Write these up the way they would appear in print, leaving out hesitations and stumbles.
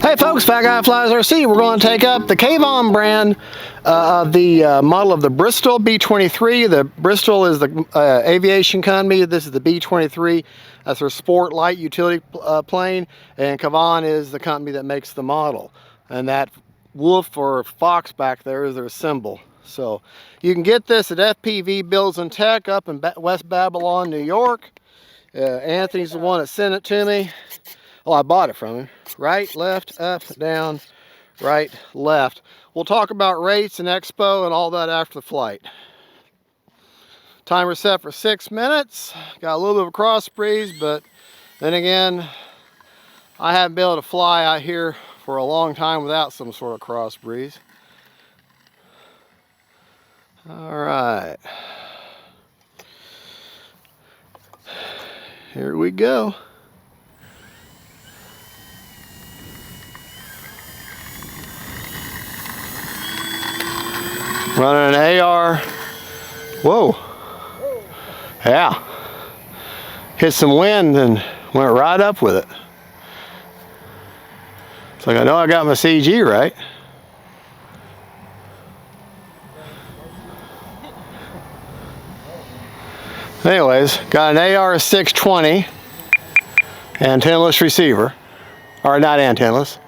Hey folks, Fat Guy Flies RC. We're going to take up the KAVAN brand of the model of the Bristell B-23. The Bristell is the aviation company. This is the B-23. That's their sport light utility plane. And KAVAN is the company that makes the model. And that wolf or fox back there is their symbol. So you can get this at FPV Builds and Tech up in West Babylon, New York. Anthony's the one that sent it to me. Well, I bought it from him. Right, left, up, down, right, left. We'll talk about rates and expo and all that after the flight. Timer set for 6 minutes. Got a little bit of a cross breeze, but then again, I haven't been able to fly out here for a long time without some sort of cross breeze. All right. Here we go. Running an AR. Whoa. Yeah. Hit some wind and went right up with it. It's like I know I got my CG right. Anyways, got an AR 620 antennaless receiver. Or not antennaless.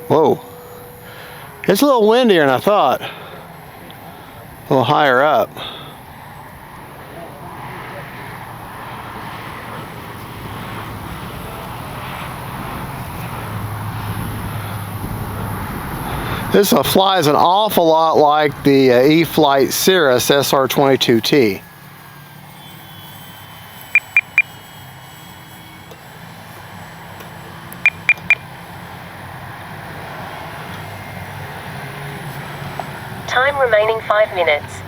Whoa. It's a little windier than I thought. A little higher up. This flies an awful lot like the E-Flite Cirrus SR22T. Time remaining 5 minutes.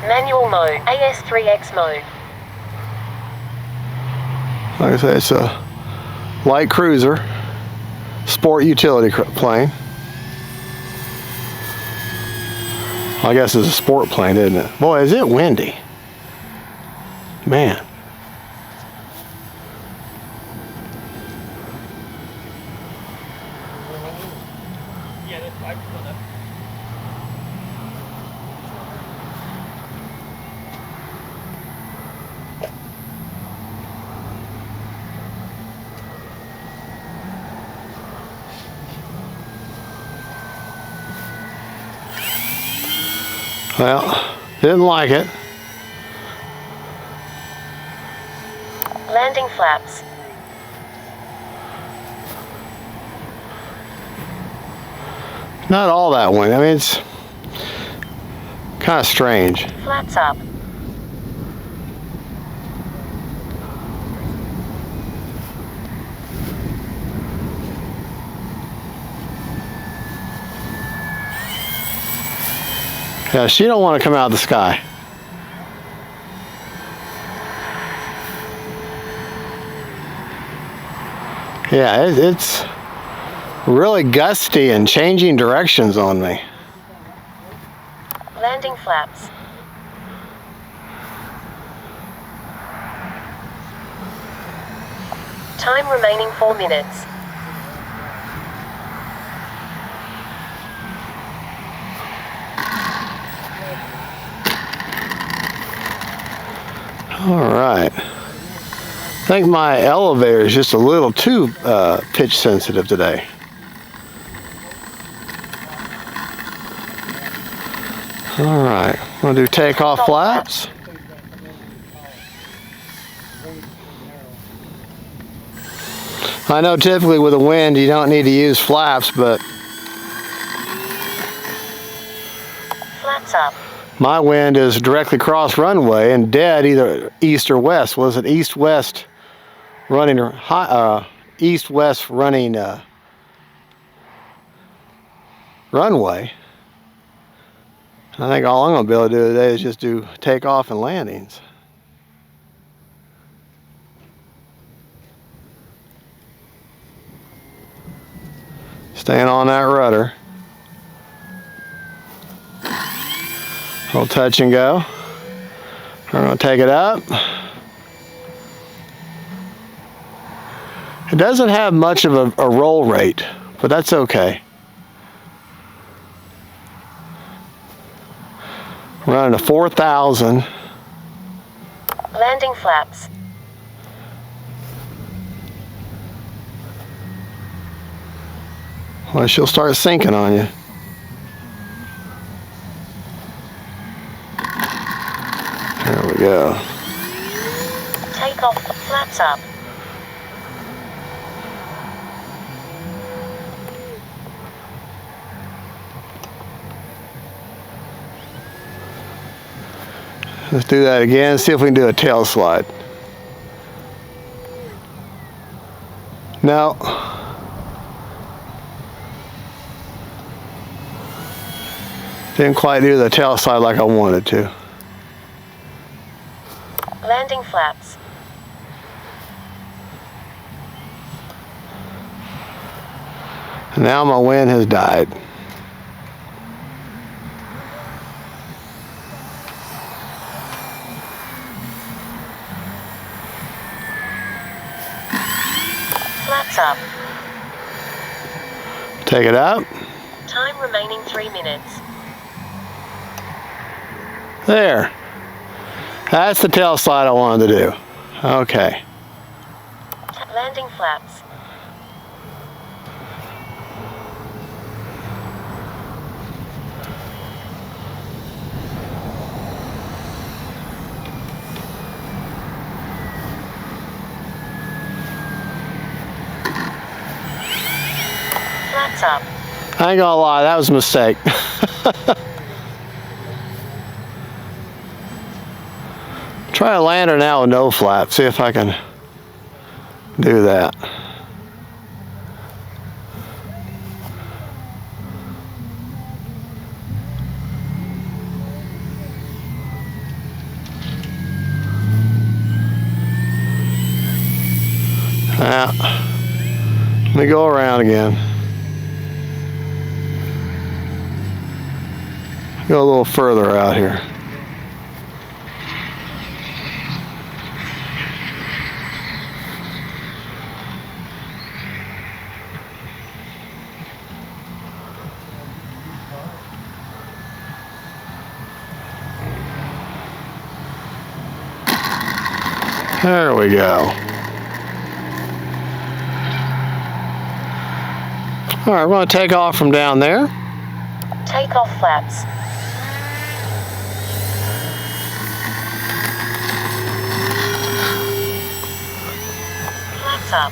Manual mode, AS3X mode. Like I say, it's a light cruiser, sport utility plane. I guess it's a sport plane, isn't it? Boy, is it windy. Man. Well, didn't like it. Landing flaps. Not all that windy. I mean, it's kind of strange. Flaps up. Yeah, she don't want to come out of the sky. Yeah, it's really gusty and changing directions on me. Landing flaps. Time remaining 4 minutes. All right. I think my elevator is just a little too pitch sensitive today. All right, I'm gonna do takeoff flaps. I know typically with the wind you don't need to use flaps, but Flaps up. my wind is directly cross runway and dead either east or west. Was it east-west running east-west running runway? I think all I'm going to be able to do today is just do takeoff and landings. Staying on that rudder. We'll touch and go. We're going to take it up. It doesn't have much of a roll rate, but that's okay. Running to 4,000. Landing flaps. Well, she'll start sinking on you. There we go. Take off, flaps up. Let's do that again, see if we can do a tail slide. No. Didn't quite do the tail slide like I wanted to. Landing flaps. And now my wind has died. Flaps up. Take it out. Time remaining 3 minutes. There. That's the tail slide I wanted to do. Okay. Landing flaps. Flaps up. I ain't gonna lie, that was a mistake. Try to land her now with no flap. See if I can do that. Now, let me go around again. Go a little further out here. There we go. All right, we're going to take off from down there. Take off flaps. Flaps up.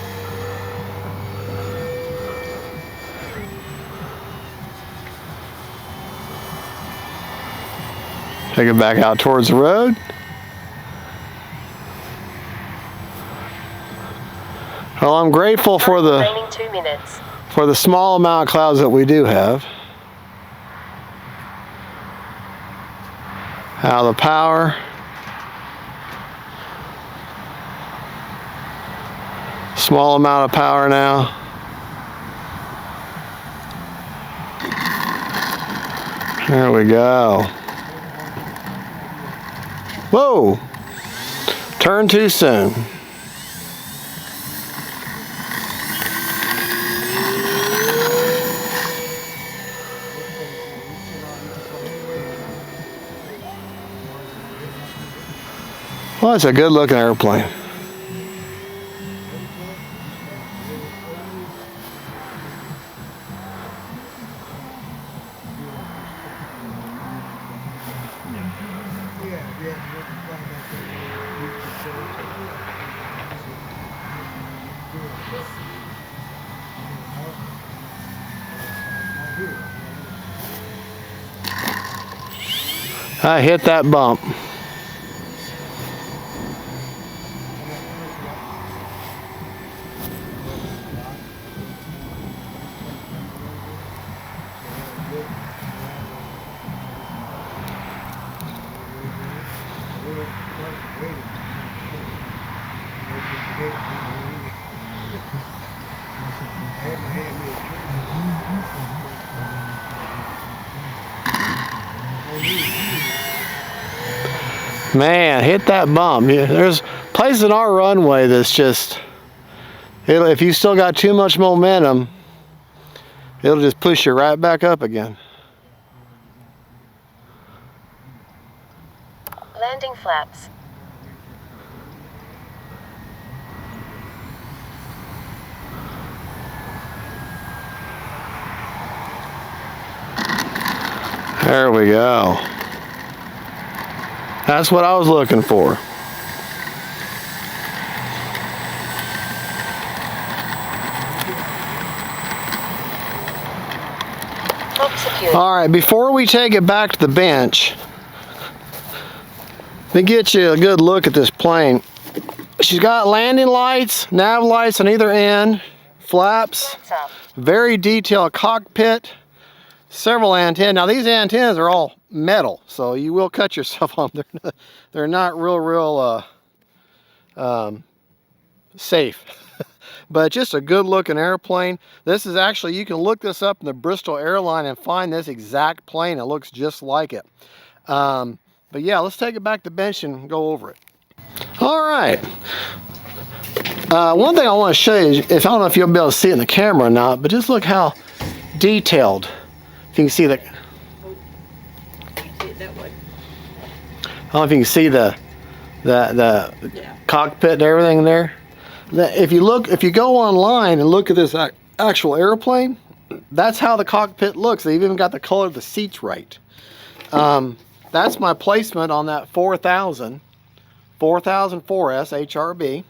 Take it back out towards the road. Well, I'm grateful for Remaining 2 minutes. the small amount of clouds that we do have. Out of the power. Small amount of power now. There we go. Whoa! Turn too soon. Well, it's a good looking airplane. I hit that bump. Man, hit that bump. Yeah, there's places in our runway that's just if you still got too much momentum, it'll just push you right back up again. Landing flaps. There we go. That's what I was looking for. Lock secured. All right, before we take it back to the bench, let me get you a good look at this plane. She's got landing lights, nav lights on either end, flaps, Flaps up. very detailed cockpit, several antennas. Now these antennas are all metal, so you will cut yourself on them. They're not real safe. But just a good looking airplane. This is actually, you can look this up in the Bristol airline and find this exact plane. It looks just like it. But yeah, let's take it back to bench and go over it. All right. One thing I want to show you, I don't know if you'll be able to see it in the camera or not, but just look how detailed. If you can see the, I don't know if you can see the cockpit and everything there. If you go online and look at this actual airplane, that's how the cockpit looks. They've even got the color of the seats right. That's my placement on that 4004S HRB.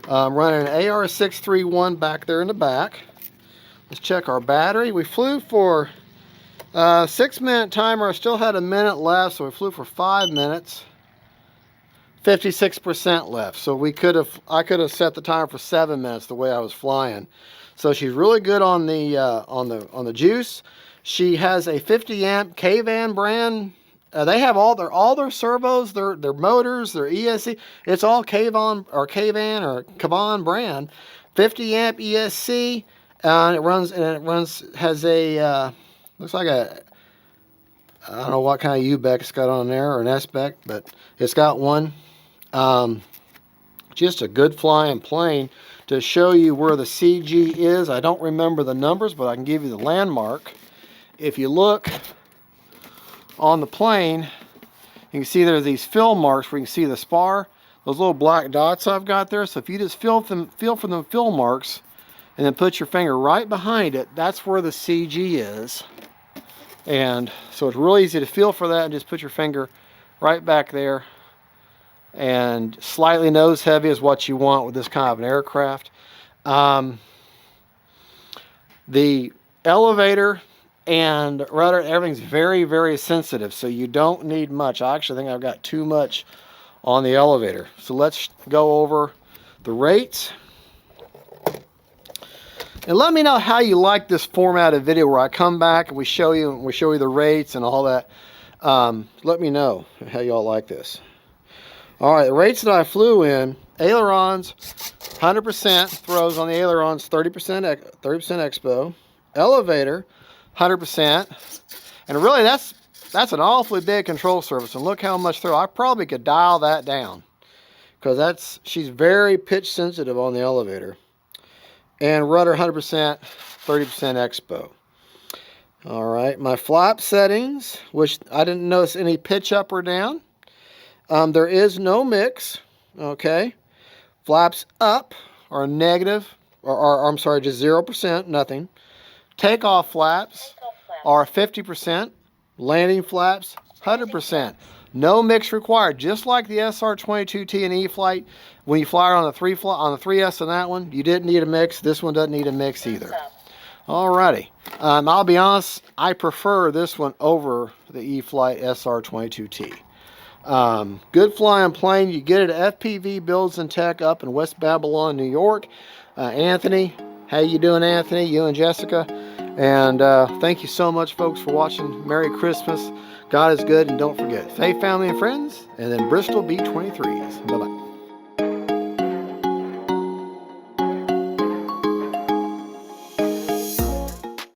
Running an AR631 back there in the back. Let's check our battery. We flew for 6-minute timer. I still had a minute left, so we flew for 5 minutes. 56% left. So I could have set the timer for 7 minutes the way I was flying. So she's really good on the juice. She has a 50 amp KAVAN brand. They have all their servos, their motors, their ESC. It's all KAVAN or KAVAN brand. 50 amp ESC. And it runs has a looks like a, I don't know what kind of UBEC it's got on there, or an SBEC, but it's got one. Just a good flying plane. To show you where the CG is, I don't remember the numbers, but I can give you the landmark. If you look on the plane, you can see there's these fill marks where you can see the spar, those little black dots I've got there. So if you just feel for them fill marks and then put your finger right behind it, that's where the CG is. And so it's really easy to feel for that and just put your finger right back there. And slightly nose heavy is what you want with this kind of an aircraft. The elevator and rudder, everything's very, very sensitive, so you don't need much. I actually think I've got too much on the elevator. So let's go over the rates. And let me know how you like this format of video where I come back and we show you the rates and all that. Let me know how y'all like this. All right, the rates that I flew in, ailerons, 100% throws on the ailerons, 30% expo. Elevator, 100%. And really, that's an awfully big control surface. And look how much throw. I probably could dial that down because she's very pitch sensitive on the elevator. And rudder, 100%, 30% expo. All right, my flap settings, which I didn't notice any pitch up or down. There is no mix, okay? Flaps up are negative, or I'm sorry, just 0%, nothing. Takeoff flaps are 50%. Landing flaps, 100%. No mix required, just like the SR22T and E-Flite. When you fly on the 3S on that one, you didn't need a mix. This one doesn't need a mix either. Alrighty, I'll be honest, I prefer this one over the E-Flite SR22T. Good flying plane. You get it at FPV Builds and Tech up in West Babylon, New York. Anthony, how you doing, Anthony? You and Jessica. And thank you so much, folks, for watching. Merry Christmas. God is good, and don't forget, faith, family, and friends, and then Bristell B-23s. Bye-bye.